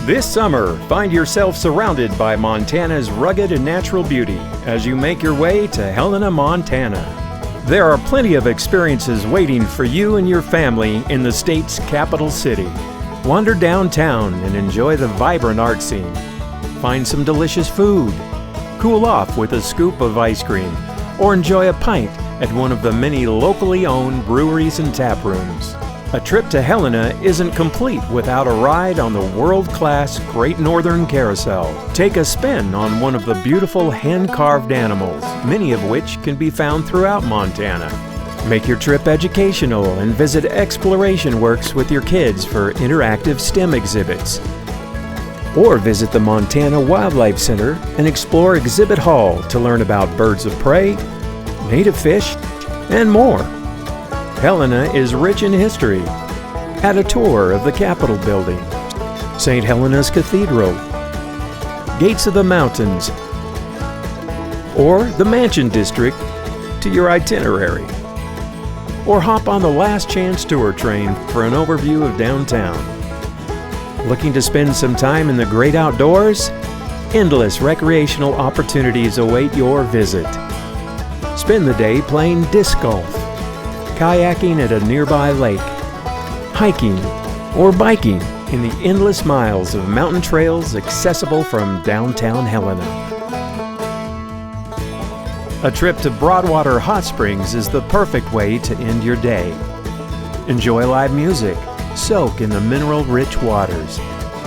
This summer, find yourself surrounded by Montana's rugged and natural beauty as you make your way to Helena, Montana. There are plenty of experiences waiting for you and your family in the state's capital city. Wander downtown and enjoy the vibrant art scene. Find some delicious food. Cool off with a scoop of ice cream, or enjoy a pint at one of the many locally owned breweries and tap rooms. A trip to Helena isn't complete without a ride on the world-class Great Northern Carousel. Take a spin on one of the beautiful hand-carved animals, many of which can be found throughout Montana. Make your trip educational and visit Exploration Works with your kids for interactive STEM exhibits. Or visit the Montana Wildlife Center and explore Exhibit Hall to learn about birds of prey, native fish, and more. Helena is rich in history. Add a tour of the Capitol building, St. Helena's Cathedral, Gates of the Mountains, or the Mansion District to your itinerary. Or hop on the Last Chance Tour train for an overview of downtown. Looking to spend some time in the great outdoors? Endless recreational opportunities await your visit. Spend the day playing disc golf, kayaking at a nearby lake, hiking or biking in the endless miles of mountain trails accessible from downtown Helena. A trip to Broadwater Hot Springs is the perfect way to end your day. Enjoy live music, soak in the mineral-rich waters,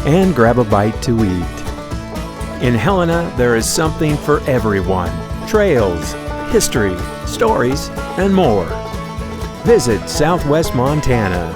and grab a bite to eat. In Helena, there is something for everyone: trails, history, stories, and more. Visit Southwest Montana